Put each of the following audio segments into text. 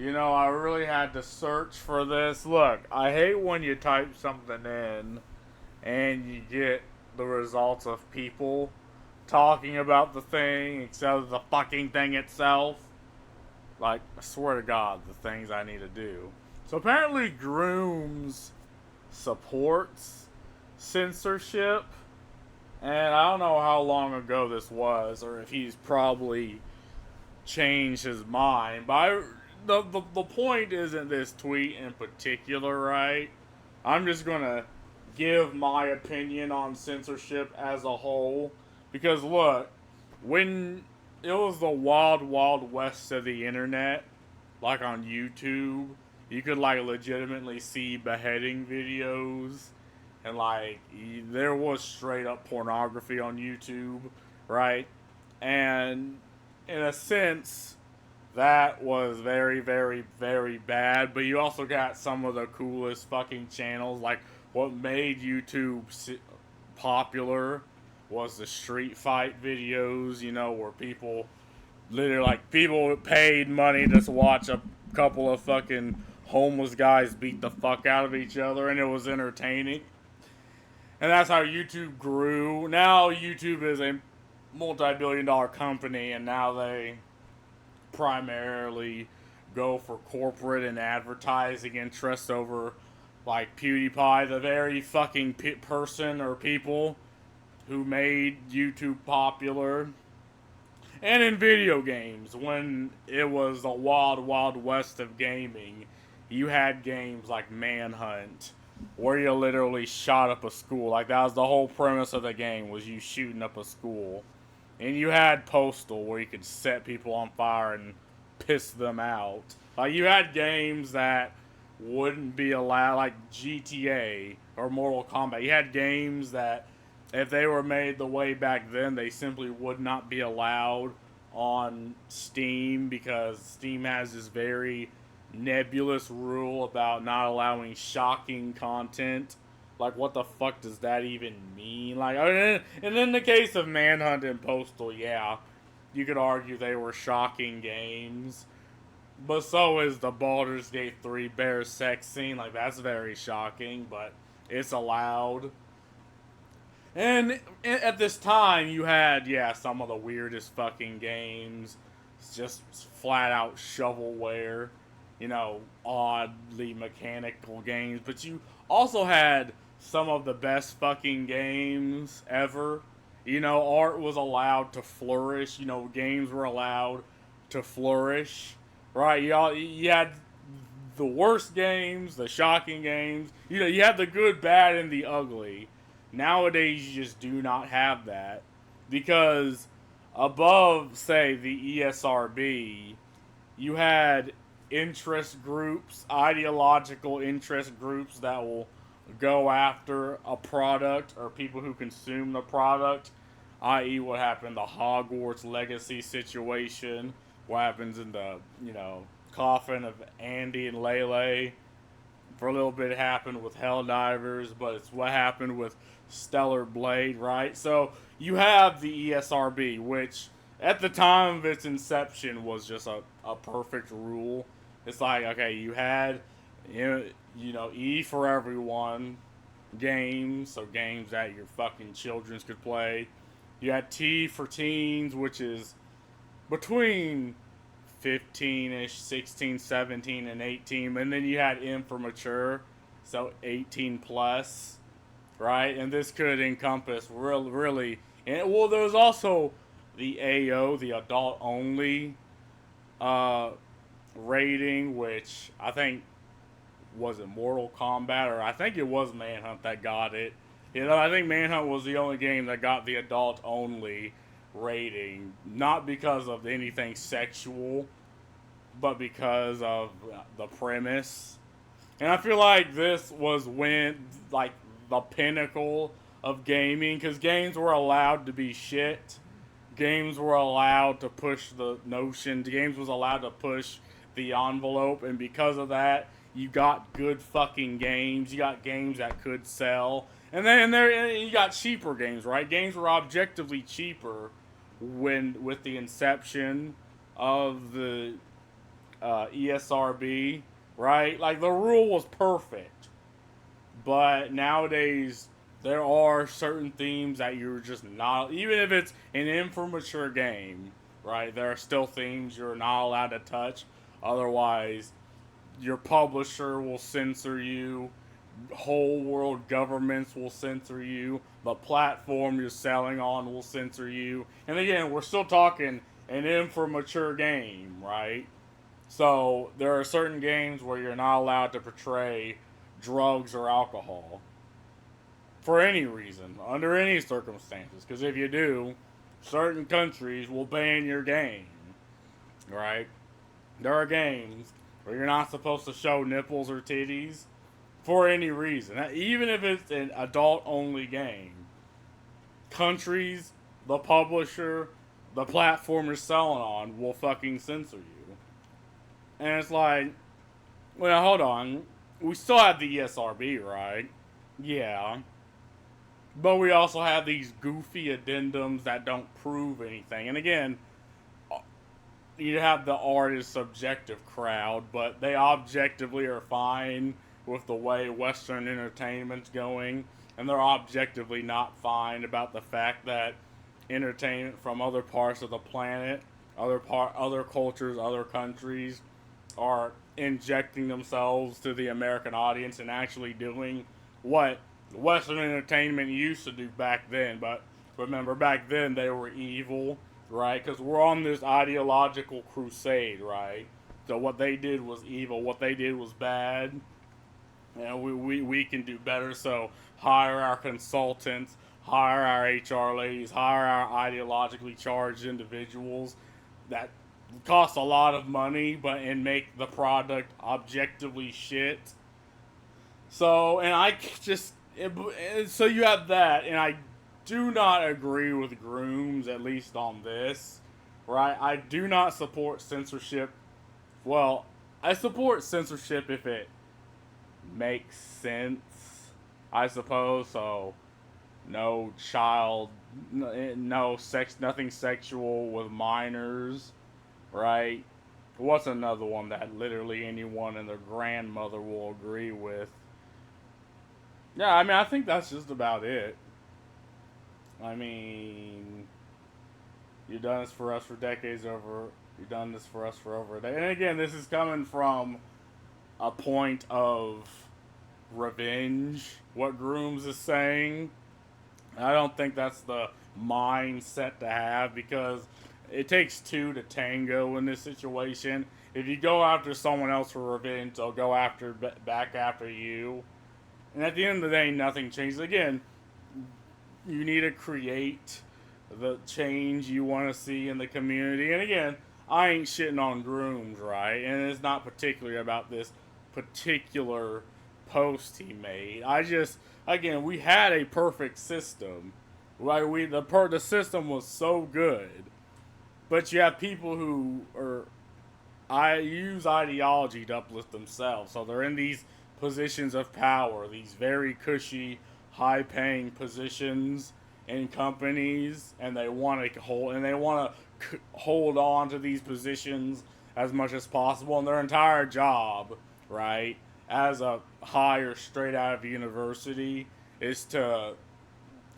I really had to search for this. Look, I hate when you type something in and you get the results of people talking about the thing instead of the fucking thing itself. Like, I swear to God, the things I need to do. So apparently, Grummz supports censorship, and I don't know how long ago this was, or if he's probably changed his mind. But the point isn't this tweet in particular, right? I'm just gonna give my opinion on censorship as a whole. Because look, when it was the wild, wild west of the internet, like on YouTube, you could like legitimately see beheading videos, and like there was straight up pornography on YouTube, right? And in a sense, that was very, very, very bad. But you also got some of the coolest fucking channels. Like what made YouTube popular was the street fight videos. Where people literally like people paid money just to watch a couple of fucking homeless guys beat the fuck out of each other, and it was entertaining. And that's how YouTube grew. Now YouTube is a multi-billion-dollar company, and now they primarily go for corporate and advertising interests over like PewDiePie, the very fucking person or people who made YouTube popular. And in video games, when it was the wild, wild west of gaming, you had games like Manhunt, where you literally shot up a school. Like that was the whole premise of the game, was you shooting up a school. And you had Postal, where you could set people on fire and piss them out. Like you had games that wouldn't be allowed, like GTA or Mortal Kombat. You had games that, if they were made the way back then, they simply would not be allowed on Steam, because Steam has this very nebulous rule about not allowing shocking content. Like, what the fuck does that even mean? Like, and in the case of Manhunt and Postal, yeah, you could argue they were shocking games. But so is the Baldur's Gate 3 bear sex scene. Like, that's very shocking, but it's allowed. And at this time, you had, yeah, some of the weirdest fucking games. It's just flat out shovelware, oddly mechanical games. But you also had some of the best fucking games ever. Art was allowed to flourish. Games were allowed to flourish. Right? You had the worst games, the shocking games. You had the good, bad, and the ugly. Nowadays, you just do not have that, because above, say, the ESRB, you had interest groups, ideological interest groups that will go after a product or people who consume the product, i.e., what happened in the Hogwarts Legacy situation, what happens in the, coffin of Andy and Lele. For a little bit, it happened with Helldivers, but it's what happened with Stellar Blade, right? So you have the ESRB, which at the time of its inception was just a perfect rule. It's like, okay, you had, E for everyone games, so games that your fucking children could play. You had T for teens, which is between 15-ish, 16, 17, and 18. And then you had M for mature, so 18 plus, right? And this could encompass really. And well, there was also the AO, the adult only uh, rating, which I think was it Mortal Kombat, or I think it was Manhunt that got it. I think Manhunt was the only game that got the adult only rating, not because of anything sexual, but because of the premise. And I feel like this was when, like, the pinnacle of gaming, because games were allowed to be shit. Games were allowed to push the notion. Games was allowed to push the envelope, and because of that, you got good fucking games. You got games that could sell, and then you got cheaper games, right? Games were objectively cheaper when with the inception of the ESRB, right? Like the rule was perfect, but nowadays there are certain themes that you're just not, even if it's an immature game, right? There are still themes you're not allowed to touch. Otherwise, your publisher will censor you. Whole world governments will censor you. The platform you're selling on will censor you. And again, we're still talking an immature game, right? So there are certain games where you're not allowed to portray drugs or alcohol for any reason, under any circumstances. Because if you do, certain countries will ban your game, right? There are games where you're not supposed to show nipples or titties for any reason, even if it's an adult only game. Countries, the publisher, the platform you're selling on will fucking censor you. And it's like, well, hold on. We still have the ESRB, right? Yeah. But we also have these goofy addendums that don't prove anything. And again, you have the artist subjective crowd, but they objectively are fine with the way Western entertainment's going, and they're objectively not fine about the fact that entertainment from other parts of the planet, other cultures, other countries, are injecting themselves to the American audience and actually doing what Western entertainment used to do back then. But remember, back then they were evil, right? Because we're on this ideological crusade, right? So what they did was evil, what they did was bad, and we can do better. So hire our consultants, hire our HR ladies, hire our ideologically charged individuals that cost a lot of money, but and make the product objectively shit. So, and I just, so you have that, and I do not agree with Grummz, at least on this, right? I do not support censorship. Well, I support censorship if it makes sense, I suppose. So, no child, no sex, nothing sexual with minors, right? What's another one that literally anyone and their grandmother will agree with? Yeah, I mean, I think that's just about it. I mean, you've done this for us for decades over. You've done this for us for over a day. And again, this is coming from a point of revenge, what Grummz is saying. I don't think that's the mindset to have, because it takes two to tango in this situation. If you go after someone else for revenge, they'll go after back after you. And at the end of the day, nothing changes. Again, you need to create the change you want to see in the community. And again, I ain't shitting on Grummz, right? And it's not particularly about this particular post he made. I just, again, we had a perfect system, right? The system was so good, but you have people who I use ideology to uplift themselves, so they're in these positions of power, these very cushy, high-paying positions in companies, and they want to hold on to these positions as much as possible. And their entire job, right, as a hire straight out of university, is to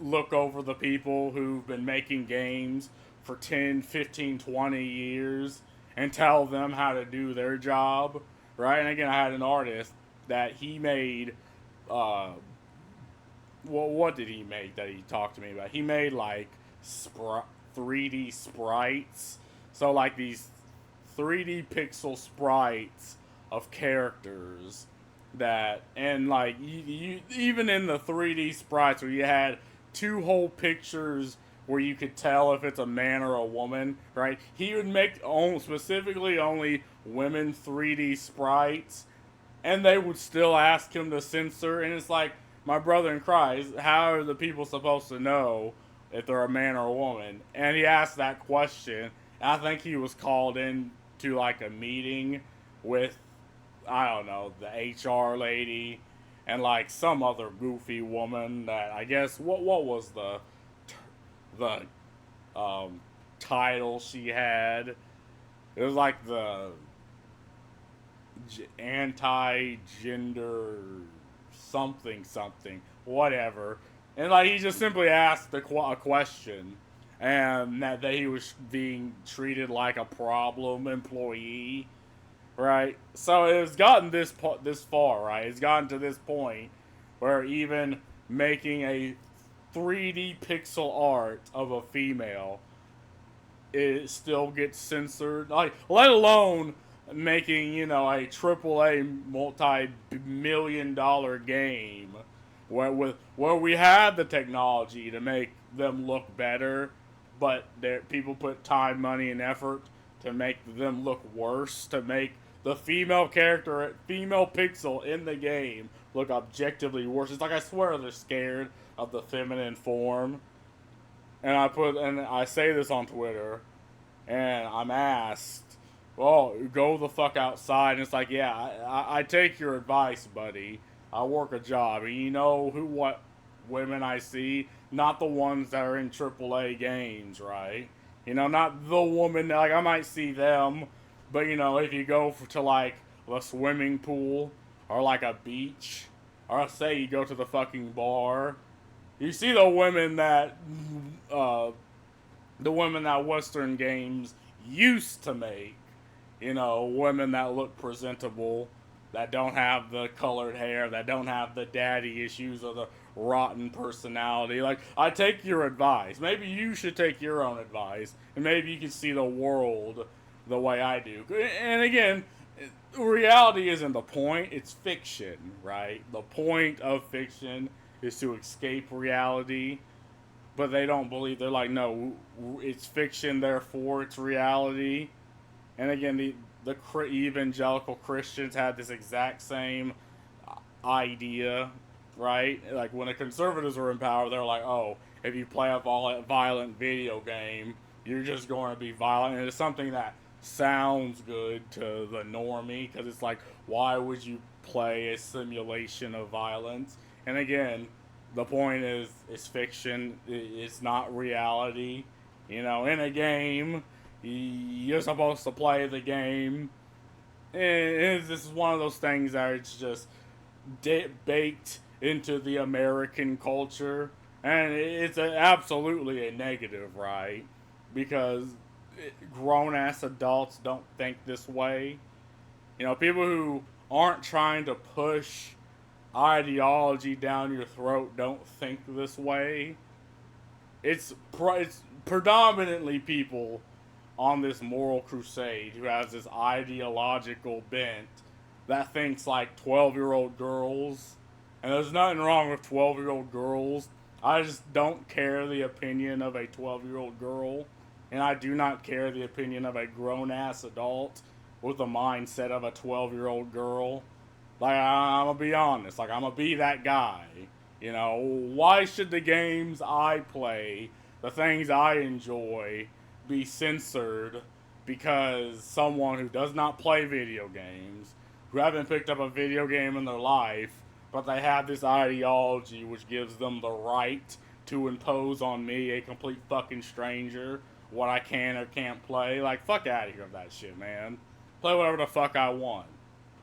look over the people who've been making games for 10, 15, 20 years and tell them how to do their job, right? And again, I had an artist that he made, well, what did he make that he talked to me about? He made like 3D sprites. So like these 3D pixel sprites of characters that, and like you even in the 3D sprites where you had two whole pictures where you could tell if it's a man or a woman, right? He would make specifically only women 3D sprites, and they would still ask him to censor. And it's like, my brother in Christ, how are the people supposed to know if they're a man or a woman? And he asked that question, and I think he was called in to like a meeting with, I don't know, the HR lady and like some other goofy woman that, I guess, what was the title she had? It was like the anti-gender something, whatever. And like he just simply asked a question, and that he was being treated like a problem employee, right? So it's gotten this far, right? It's gotten to this point where even making a 3D pixel art of a female, it still gets censored. Like, let alone making, a AAA multi-million-dollar game where we have the technology to make them look better, but people put time, money, and effort to make them look worse, to make the female pixel in the game look objectively worse. It's like I swear they're scared of the feminine form. And I say this on Twitter, and I'm asked, well, go the fuck outside. And it's like, yeah, I take your advice, buddy. I work a job, and you know what women I see? Not the ones that are in AAA games, right? Not the woman, like, I might see them, but, if you go to, like, the swimming pool, or, like, a beach, or say you go to the fucking bar, you see the women that Western games used to make. Women that look presentable, that don't have the colored hair, that don't have the daddy issues or the rotten personality. Like, I take your advice. Maybe you should take your own advice, and maybe you can see the world the way I do. And again, reality isn't the point, it's fiction, right? The point of fiction is to escape reality, but they don't believe. They're like, no, it's fiction, therefore it's reality. And again, the evangelical Christians had this exact same idea, right? Like, when the conservatives were in power, they're like, oh, if you play a violent video game, you're just going to be violent. And it's something that sounds good to the normie, because it's like, why would you play a simulation of violence? And again, the point is, it's fiction. It's not reality. In a game, you're supposed to play the game. And this is one of those things that it's just baked into the American culture. And it's absolutely a negative, right? Because grown-ass adults don't think this way. People who aren't trying to push ideology down your throat don't think this way. It's predominantly people on this moral crusade who has this ideological bent that thinks like 12-year-old girls. And there's nothing wrong with 12-year-old girls. I just don't care the opinion of a 12-year-old girl. And I do not care the opinion of a grown-ass adult with the mindset of a 12-year-old girl. Like, I'm gonna be honest. Like, I'm gonna be that guy. Why should the games I play, the things I enjoy, be censored because someone who does not play video games, who haven't picked up a video game in their life, but they have this ideology which gives them the right to impose on me, a complete fucking stranger, what I can or can't play? Like, fuck out of here with that shit, man. Play whatever the fuck I want.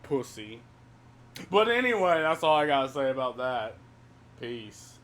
Pussy. But anyway, that's all I gotta say about that. Peace.